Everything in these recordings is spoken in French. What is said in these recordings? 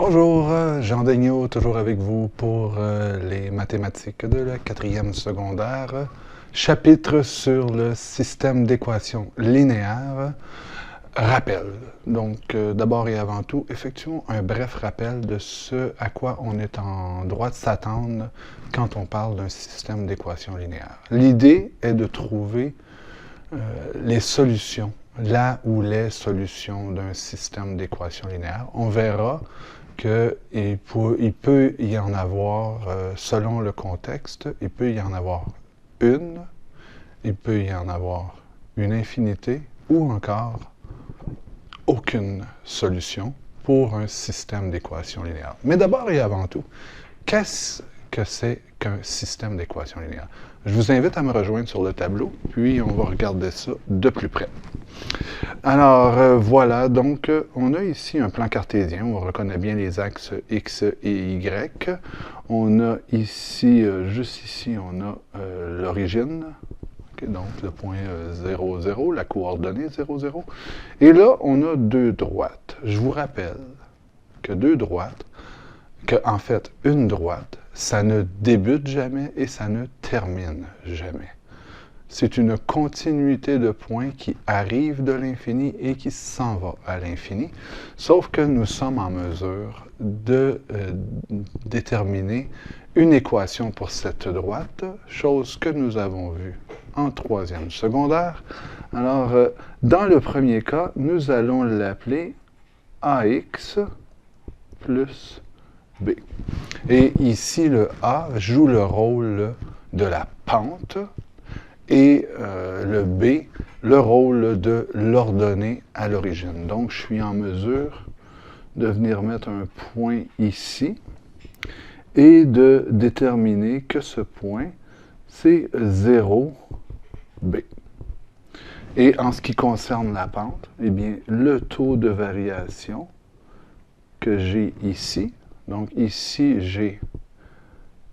Bonjour, Jean Daigneault, toujours avec vous pour les mathématiques de la 4e secondaire. Chapitre sur le système d'équations linéaires. Rappel. Donc, d'abord et avant tout, effectuons un bref rappel de ce à quoi on est en droit de s'attendre quand on parle d'un système d'équations linéaires. L'idée est de trouver les solutions, là où les solutions d'un système d'équations linéaires. On verra qu'il peut y en avoir, selon le contexte, il peut y en avoir une, il peut y en avoir une infinité, ou encore aucune solution pour un système d'équations linéaires. Mais d'abord et avant tout, qu'est-ce que c'est qu'un système d'équations linéaires? Je vous invite à me rejoindre sur le tableau, puis on va regarder ça de plus près. Alors, voilà, donc on a ici un plan cartésien, on reconnaît bien les axes X et Y. On a ici, juste ici, on a l'origine, donc le point 0, 0, la coordonnée 0, 0. Et là, on a deux droites. Je vous rappelle que deux droites, en fait, une droite, ça ne débute jamais et ça ne termine jamais. C'est une continuité de points qui arrive de l'infini et qui s'en va à l'infini, sauf que nous sommes en mesure de déterminer une équation pour cette droite, chose que nous avons vue en 3e secondaire. Alors, dans le premier cas, nous allons l'appeler AX plus B. Et ici, le A joue le rôle de la pente, et le B, le rôle de l'ordonnée à l'origine. Donc, je suis en mesure de venir mettre un point ici et de déterminer que ce point, c'est 0, B. Et en ce qui concerne la pente, eh bien, le taux de variation que j'ai ici, donc ici, j'ai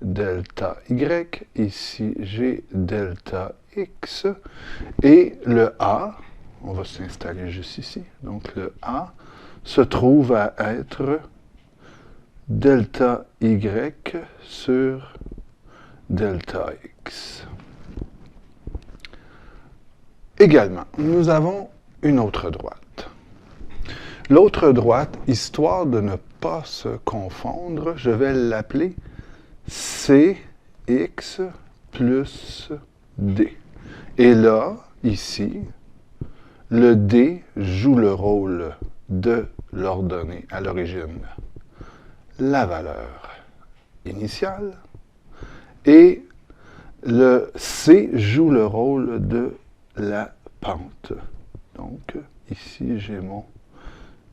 delta Y, ici, j'ai delta X, et le A, on va s'installer juste ici, donc le A se trouve à être delta Y sur delta X. Également, nous avons une autre droite. L'autre droite, histoire de ne pas se confondre, je vais l'appeler CX plus D. Et là, ici, le D joue le rôle de l'ordonnée à l'origine, la valeur initiale, et le C joue le rôle de la pente. Donc, ici, j'ai mon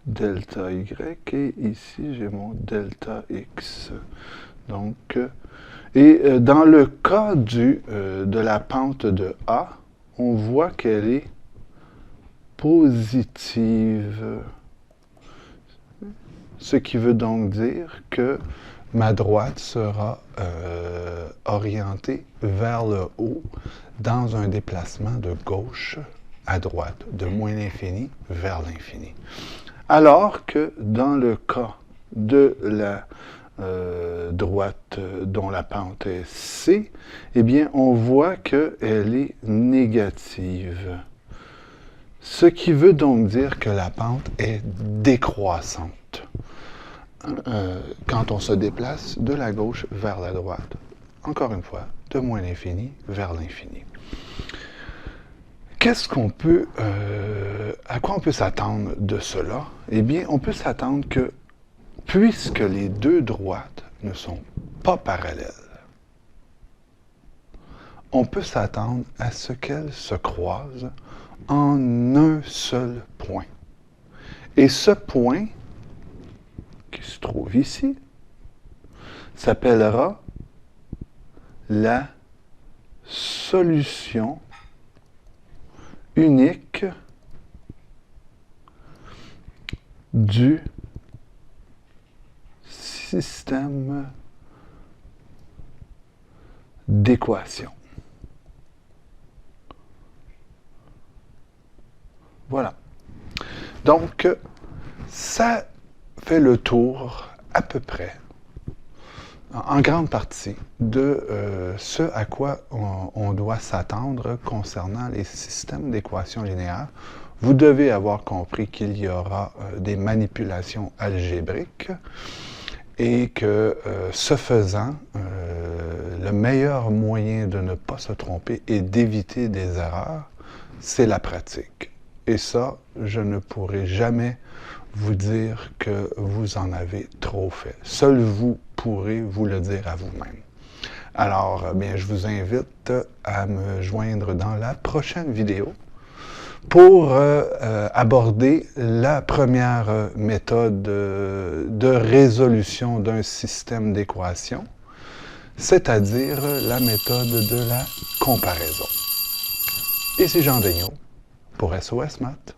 delta Y et ici, j'ai mon delta X. Donc, et dans le cas de la pente de A, on voit qu'elle est positive. Ce qui veut donc dire que ma droite sera orientée vers le haut dans un déplacement de gauche à droite, de moins l'infini vers l'infini. Alors que dans le cas de la droite dont la pente est C, eh bien, on voit qu'elle est négative. Ce qui veut donc dire que la pente est décroissante quand on se déplace de la gauche vers la droite. Encore une fois, de moins l'infini vers l'infini. À quoi on peut s'attendre de cela? Eh bien, on peut s'attendre que, puisque les deux droites ne sont pas parallèles, on peut s'attendre à ce qu'elles se croisent en un seul point. Et ce point, qui se trouve ici, s'appellera la solution unique du système d'équations. Voilà. Donc, ça fait le tour à peu près, en grande partie, de ce à quoi on doit s'attendre concernant les systèmes d'équations linéaires. Vous devez avoir compris qu'il y aura des manipulations algébriques et que, ce faisant, le meilleur moyen de ne pas se tromper et d'éviter des erreurs, c'est la pratique. Et ça, je ne pourrai jamais vous dire que vous en avez trop fait. Seul vous pourrez vous le dire à vous-même. Alors, bien, je vous invite à me joindre dans la prochaine vidéo pour aborder la première méthode de résolution d'un système d'équations, c'est-à-dire la méthode de la comparaison. Ici Jean Daigneault pour SOS Maths.